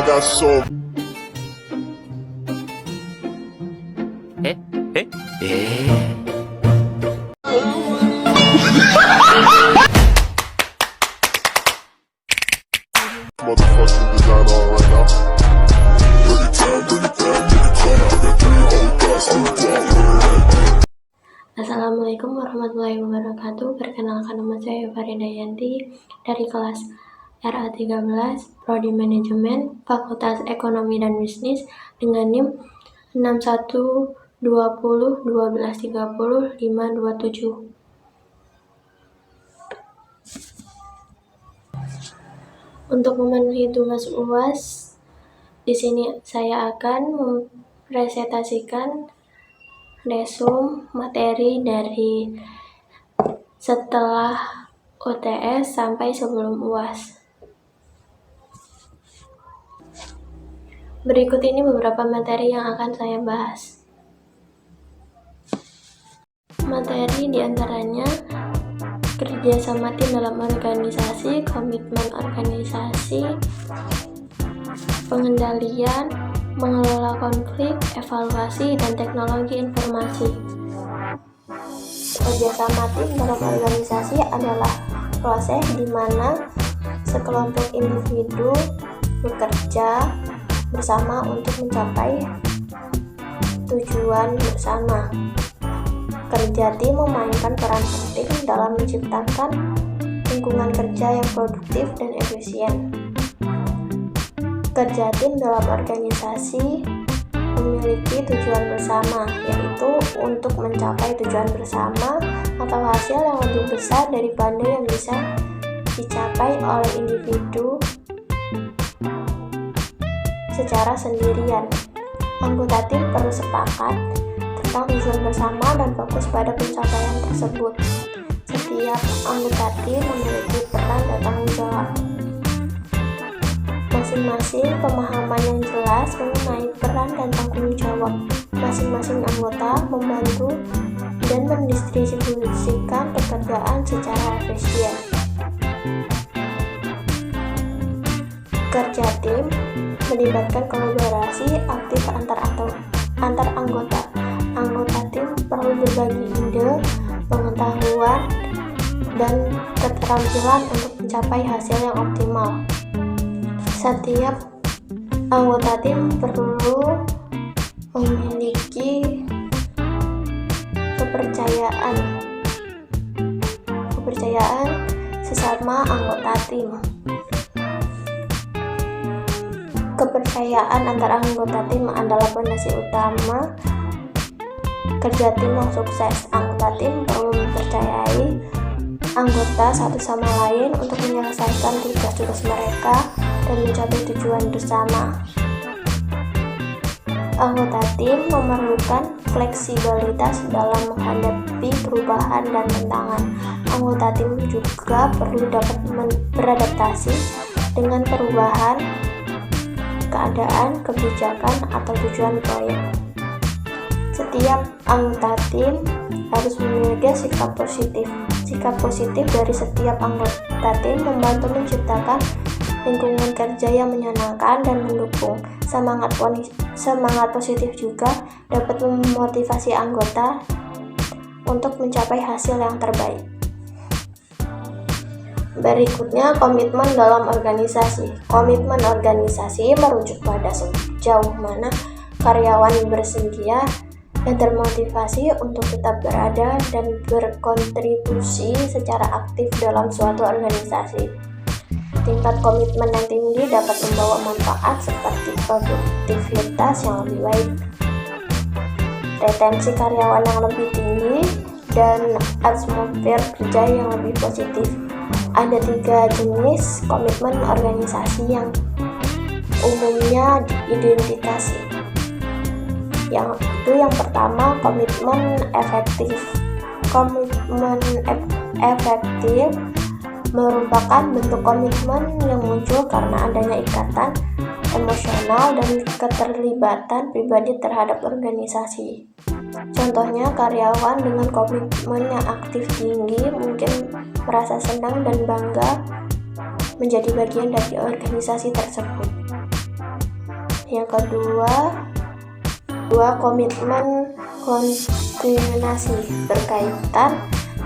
got so motherfucking design on right now. Bring it down, bring it down, bring it down. I got 3 old guys to Assalamualaikum warahmatullahi wabarakatuh. Perkenalkan, nama saya Farida Yanti dari kelas RA13 Prodi Manajemen Fakultas Ekonomi dan Bisnis dengan NIM 612012300527. Untuk memenuhi tugas UAS, di sini saya akan mempresentasikan resume materi dari setelah UTS sampai sebelum UAS. Berikut ini beberapa materi yang akan saya bahas. Materi diantaranya kerjasama tim dalam organisasi, komitmen organisasi, pengendalian, mengelola konflik, evaluasi, dan teknologi informasi. Kerjasama tim dalam organisasi adalah proses di mana sekelompok individu bekerja bersama untuk mencapai tujuan bersama. Kerja tim memainkan peran penting dalam menciptakan lingkungan kerja yang produktif dan efisien. Kerja tim dalam organisasi memiliki tujuan bersama, yaitu untuk mencapai tujuan bersama atau hasil yang lebih besar daripada yang bisa dicapai oleh individu secara sendirian. Anggota tim perlu sepakat tentang tujuan bersama dan fokus pada pencapaian tersebut. Setiap anggota tim memiliki peran dan tanggung jawab masing-masing. Pemahaman yang jelas mengenai peran dan tanggung jawab masing-masing anggota membantu dan mendistribusikan pekerjaan secara efisien. Kerja tim melibatkan kolaborasi aktif antar anggota. Anggota tim perlu berbagi ide, pengetahuan, dan keterampilan untuk mencapai hasil yang optimal. Setiap anggota tim perlu memiliki kepercayaan sesama anggota tim. Kepercayaan antara anggota tim adalah fondasi utama kerja tim yang sukses. Anggota tim perlu mempercayai anggota satu sama lain untuk menyelesaikan tugas-tugas mereka dan mencapai tujuan bersama. Anggota tim memerlukan fleksibilitas dalam menghadapi perubahan dan tantangan. Anggota tim juga perlu dapat beradaptasi dengan perubahan keadaan, kebijakan, atau tujuan proyek. Setiap anggota tim harus memiliki sikap positif. Sikap positif dari setiap anggota tim membantu menciptakan lingkungan kerja yang menyenangkan dan mendukung. Semangat positif juga dapat memotivasi anggota untuk mencapai hasil yang terbaik. Berikutnya, komitmen dalam organisasi. Komitmen organisasi merujuk pada sejauh mana karyawan bersedia dan termotivasi untuk tetap berada dan berkontribusi secara aktif dalam suatu organisasi. Tingkat komitmen yang tinggi dapat membawa manfaat seperti produktivitas yang lebih baik, retensi karyawan yang lebih tinggi, dan atmosfer kerja yang lebih positif. Ada 3 jenis komitmen organisasi yang umumnya diidentifikasi. Yang pertama, komitmen efektif. Komitmen efektif merupakan bentuk komitmen yang muncul karena adanya ikatan emosional dan keterlibatan pribadi terhadap organisasi. Contohnya, karyawan dengan komitmen yang aktif tinggi mungkin merasa senang dan bangga menjadi bagian dari organisasi tersebut. Yang kedua, komitmen kontinuasi berkaitan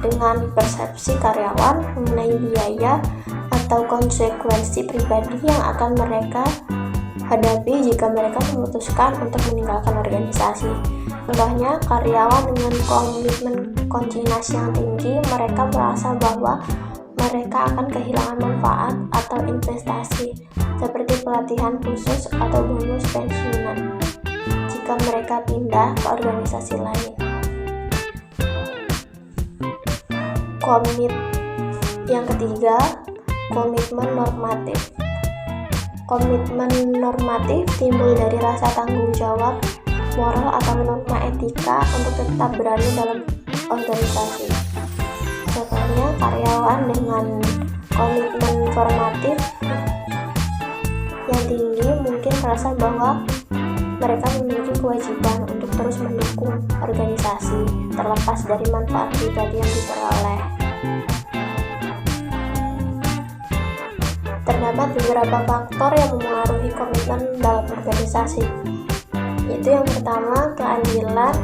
dengan persepsi karyawan mengenai biaya atau konsekuensi pribadi yang akan mereka hadapi jika mereka memutuskan untuk meninggalkan organisasi. Contohnya, karyawan dengan komitmen kontinuasi yang tinggi, mereka merasa bahwa mereka akan kehilangan manfaat atau investasi seperti pelatihan khusus atau bonus pensiunan jika mereka pindah ke organisasi lain. Yang ketiga, komitmen normatif. Komitmen normatif timbul dari rasa tanggung jawab moral atau norma etika untuk tetap berada dalam organisasi. Contohnya, karyawan dengan komitmen normatif yang tinggi mungkin merasa bahwa mereka memiliki kewajiban untuk terus mendukung organisasi terlepas dari manfaat pribadi yang diperoleh. Terdapat beberapa faktor yang memengaruhi komitmen dalam organisasi, yaitu yang pertama, keadilan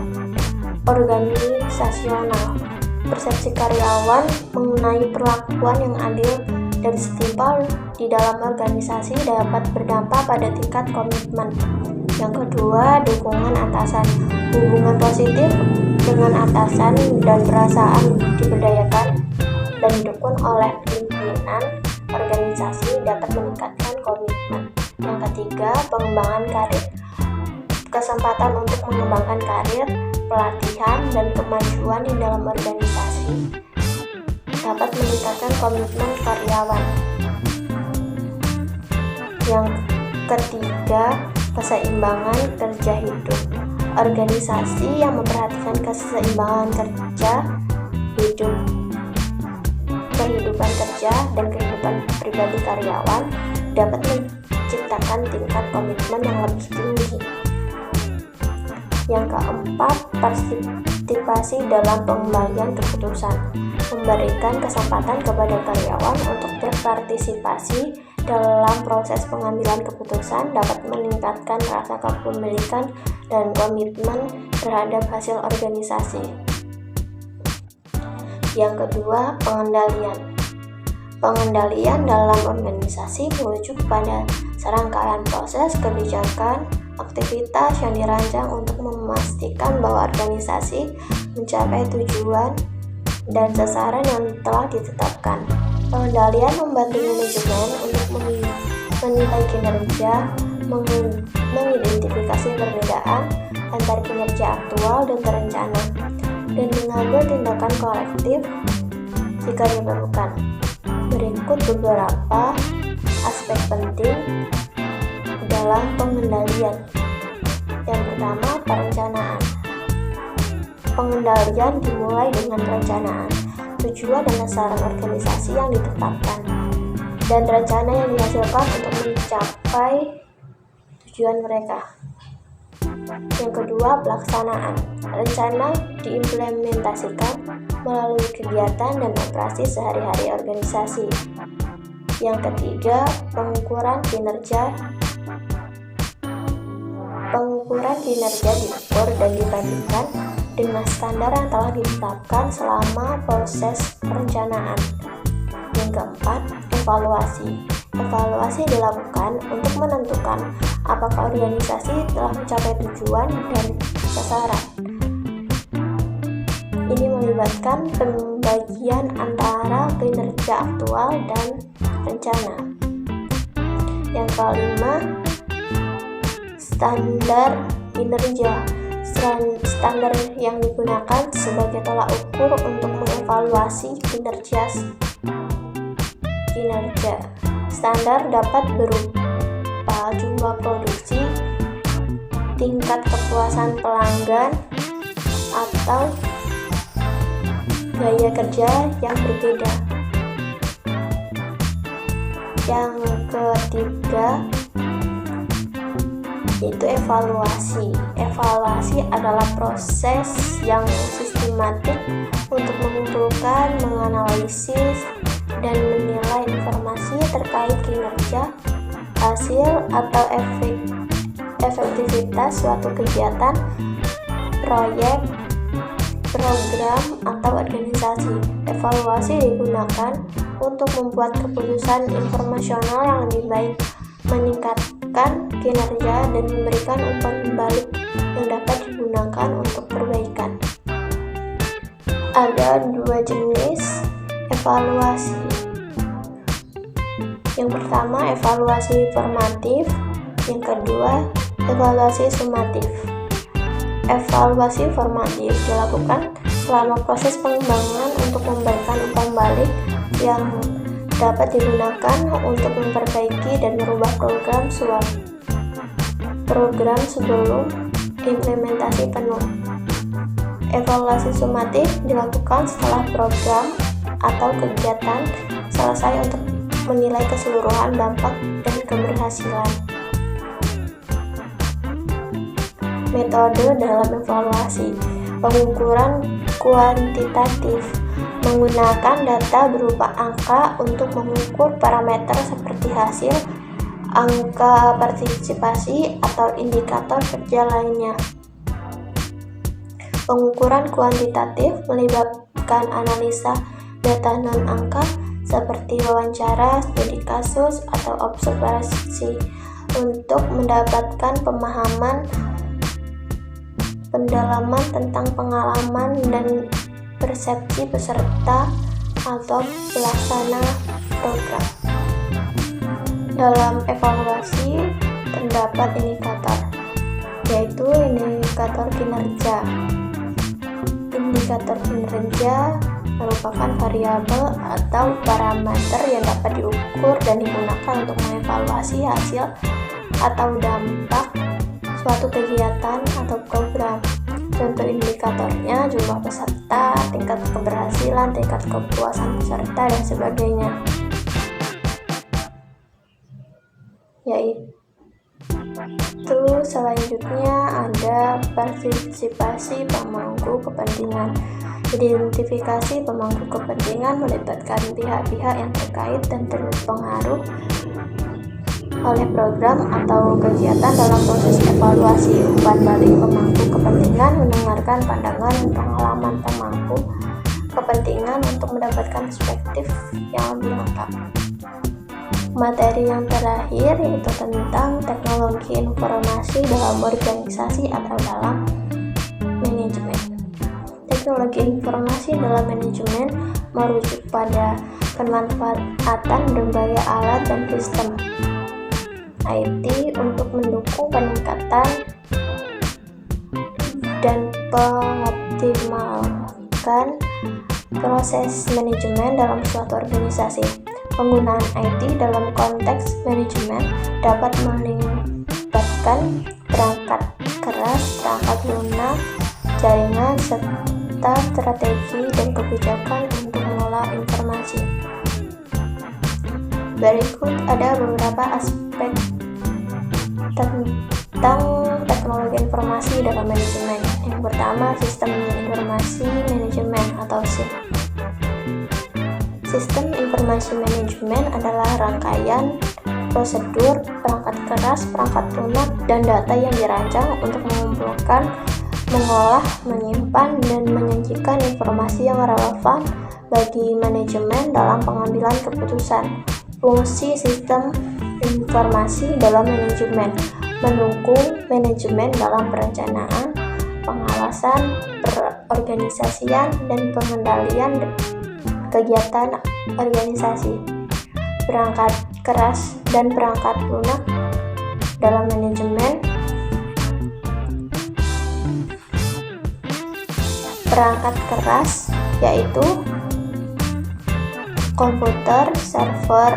organisasional. Persepsi karyawan mengenai perlakuan yang adil dan setimpal di dalam organisasi dapat berdampak pada tingkat komitmen. Yang kedua, dukungan atasan. Hubungan positif dengan atasan dan perasaan diberdayakan dan didukung oleh pimpinan organisasi dapat meningkatkan komitmen. Yang ketiga, pengembangan karir. Kesempatan untuk mengembangkan karir, pelatihan, dan kemajuan di dalam organisasi dapat meningkatkan komitmen karyawan. Yang ketiga, keseimbangan kerja hidup. Organisasi yang memperhatikan keseimbangan kerja hidup, kehidupan kerja, dan kehidupan pribadi karyawan dapat menciptakan tingkat komitmen yang lebih tinggi. Yang keempat, partisipasi dalam pengambilan keputusan. Memberikan kesempatan kepada karyawan untuk berpartisipasi dalam proses pengambilan keputusan dapat meningkatkan rasa kepemilikan dan komitmen terhadap hasil organisasi. Yang kedua, pengendalian. Pengendalian dalam organisasi merujuk pada serangkaian proses kebijakan, aktivitas yang dirancang untuk memastikan bahwa organisasi mencapai tujuan dan sasaran yang telah ditetapkan. Pengendalian membantu manajemen untuk menilai kinerja, mengidentifikasi perbedaan antara kinerja aktual dan terencana, dan mengambil tindakan korektif jika diperlukan. Berikut beberapa aspek penting dalam pengendalian. Yang pertama, perencanaan. Pengendalian dimulai dengan perencanaan, tujuan dan sasaran organisasi yang ditetapkan, dan rencana yang dihasilkan untuk mencapai tujuan mereka. Yang kedua, pelaksanaan. Rencana diimplementasikan melalui kegiatan dan operasi sehari-hari organisasi. Yang ketiga, pengukuran kinerja. Pengukuran kinerja diukur dan dibandingkan dengan standar yang telah ditetapkan selama proses perencanaan. Yang keempat, evaluasi. Evaluasi dilakukan untuk menentukan apakah organisasi telah mencapai tujuan dan sasaran. Ini melibatkan pembagian antara kinerja aktual dan rencana. Yang kelima, standar kinerja. Standar yang digunakan sebagai tolak ukur untuk mengevaluasi kinerja. Standar dapat berupa jumlah produksi, tingkat kepuasan pelanggan, atau gaya kerja yang berbeda. Yang ketiga, yaitu evaluasi. Evaluasi adalah proses yang sistematik untuk mengumpulkan, menganalisis, dan menilai informasi terkait kinerja, hasil, atau efektivitas suatu kegiatan, proyek, program, atau organisasi. Evaluasi digunakan untuk membuat keputusan informasional yang lebih baik, meningkatkan kinerja, dan memberikan umpan balik yang dapat digunakan untuk perbaikan. Ada dua jenis evaluasi. Yang pertama, evaluasi formatif. Yang kedua, evaluasi sumatif. Evaluasi formatif dilakukan selama proses pengembangan untuk memberikan umpan balik yang dapat digunakan untuk memperbaiki dan merubah program sebelum implementasi penuh. Evaluasi sumatif dilakukan setelah program atau kegiatan selesai untuk menilai keseluruhan dampak dan keberhasilan. Metode dalam evaluasi: pengukuran kuantitatif, menggunakan data berupa angka untuk mengukur parameter seperti hasil, angka partisipasi, atau indikator kerja lainnya. Pengukuran kuantitatif melibatkan analisa data non-angka seperti wawancara, studi kasus, atau observasi untuk mendapatkan pendalaman tentang pengalaman dan persepsi peserta atau pelaksana program. Dalam evaluasi terdapat indikator, yaitu indikator kinerja. Indikator kinerja merupakan variabel atau parameter yang dapat diukur dan digunakan untuk mengevaluasi hasil atau dampak suatu kegiatan atau program. Contoh indikatornya jumlah peserta, tingkat keberhasilan, tingkat kepuasan peserta, dan sebagainya. Yaitu selanjutnya ada partisipasi pemangku kepentingan. Identifikasi pemangku kepentingan melibatkan pihak-pihak yang terkait dan terpengaruh oleh program atau kegiatan dalam proses evaluasi. Umpan balik pemangku kepentingan mendengarkan pandangan dan pengalaman pemangku kepentingan untuk mendapatkan perspektif yang lebih lengkap. Materi yang terakhir yaitu tentang teknologi informasi dalam organisasi atau dalam manajemen. Teknologi informasi dalam manajemen merujuk pada pemanfaatan berbagai alat dan sistem IT untuk mendukung peningkatan dan mengoptimalkan proses manajemen dalam suatu organisasi. Penggunaan IT dalam konteks manajemen dapat melibatkan perangkat keras, perangkat lunak, jaringan, serta strategi dan kebijakan untuk mengolah informasi. Berikut ada beberapa aspek tentang teknologi informasi dalam manajemen. Yang pertama, sistem informasi manajemen atau SIM. Sistem informasi manajemen adalah rangkaian prosedur, perangkat keras, perangkat lunak, dan data yang dirancang untuk mengumpulkan, mengolah, menyimpan, dan menyajikan informasi yang relevan bagi manajemen dalam pengambilan keputusan. Fungsi sistem informasi dalam manajemen: mendukung manajemen dalam perencanaan, pengawasan, perorganisasian, dan pengendalian kegiatan organisasi. Perangkat keras dan perangkat lunak dalam manajemen: perangkat keras yaitu komputer, server,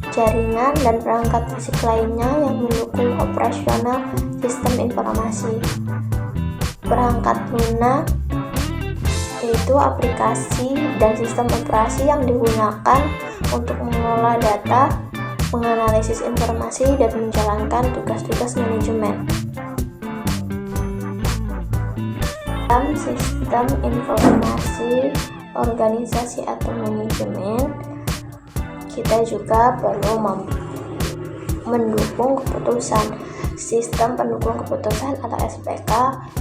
jaringan, dan perangkat fisik lainnya yang mendukung operasional sistem informasi. Perangkat lunak yaitu aplikasi dan sistem operasi yang digunakan untuk mengelola data, menganalisis informasi, dan menjalankan tugas-tugas manajemen. Dalam sistem informasi organisasi atau manajemen, kita juga perlu mendukung keputusan. Sistem pendukung keputusan atau SPK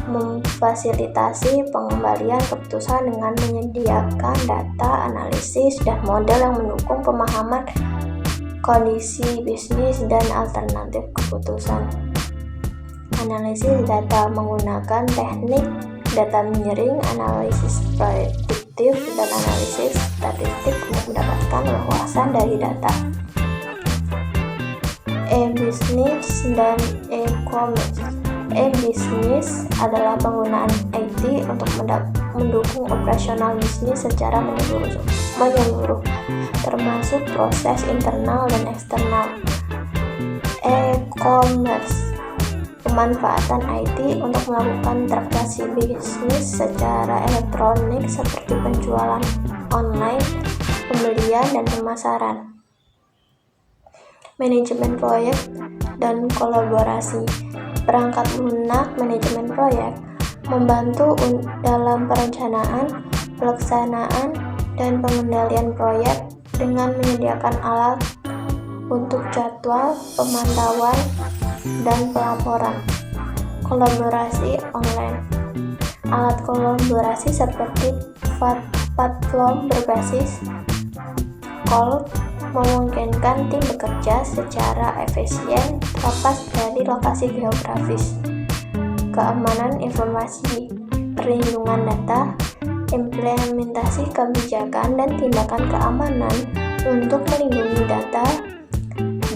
memfasilitasi pengembalian keputusan dengan menyediakan data, analisis, dan model yang mendukung pemahaman kondisi bisnis dan alternatif keputusan. Analisis data menggunakan teknik data miring, analisis prediktif, dan analisis statistik untuk mendapatkan wawasan dari data. E-business dan e-commerce. E-business adalah penggunaan IT untuk mendukung operasional bisnis secara menyeluruh, termasuk proses internal dan eksternal. E-commerce, pemanfaatan IT untuk melakukan transaksi bisnis secara elektronik seperti penjualan online, pembelian, dan pemasaran. Manajemen proyek dan kolaborasi. Perangkat lunak manajemen proyek membantu dalam perencanaan, pelaksanaan, dan pengendalian proyek dengan menyediakan alat untuk jadwal, pemantauan, dan pelaporan. Kolaborasi online. Alat kolaborasi seperti platform berbasis cloud memungkinkan tim bekerja secara efisien terlepas dari lokasi geografis. Keamanan informasi, perlindungan data, implementasi kebijakan dan tindakan keamanan untuk melindungi data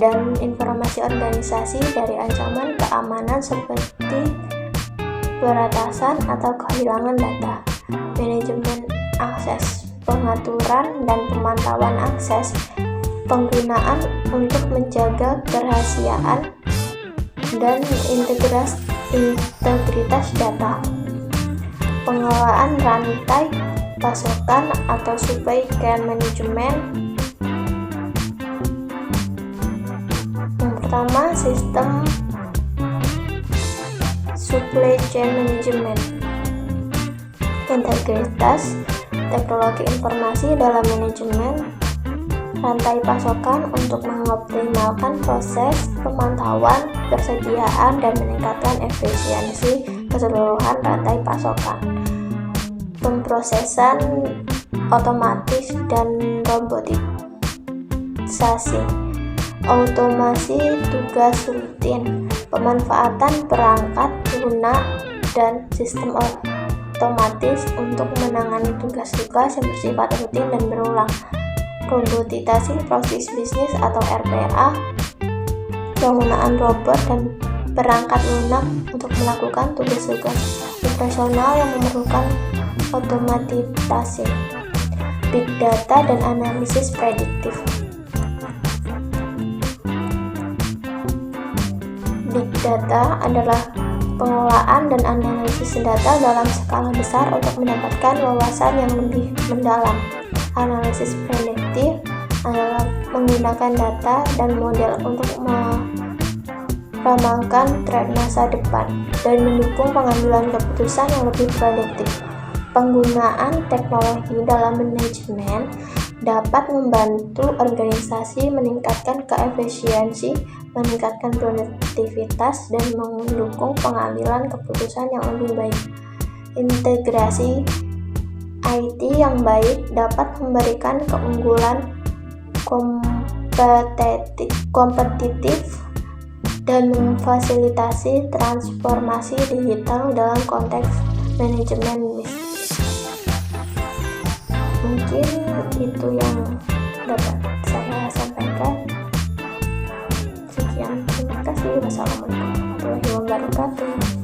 dan informasi organisasi dari ancaman keamanan seperti peretasan atau kehilangan data. Manajemen akses, pengaturan dan pemantauan akses, penggunaan untuk menjaga kerahasiaan dan integritas data. Pengelolaan rantai pasokan atau supply chain management. Yang pertama, sistem supply chain management. Integritas teknologi informasi dalam manajemen rantai pasokan untuk mengoptimalkan proses pemantauan, persediaan, dan meningkatkan efisiensi keseluruhan rantai pasokan. Pemrosesan otomatis dan robotisasi. Otomasi tugas rutin. Pemanfaatan perangkat lunak dan sistem otomatis untuk menangani tugas-tugas yang bersifat rutin dan berulang. Robotisasi proses bisnis atau RPA, penggunaan robot dan perangkat lunak untuk melakukan tugas-tugas operasional yang memerlukan otomatisasi. Big data dan analisis prediktif. Big data adalah pengelolaan dan analisis data dalam skala besar untuk mendapatkan wawasan yang lebih mendalam. Analisis prediktif adalah menggunakan data dan model untuk meramalkan tren masa depan dan mendukung pengambilan keputusan yang lebih prediktif. Penggunaan teknologi dalam manajemen dapat membantu organisasi meningkatkan keefisiensi, meningkatkan produktivitas, dan mendukung pengambilan keputusan yang lebih baik. Integrasi IT yang baik dapat memberikan keunggulan kompetitif dan memfasilitasi transformasi digital dalam konteks manajemen bisnis. Mungkin itu yang dapat saya sampaikan. Sekian, terima kasih. Wassalamualaikum warahmatullahi wabarakatuh.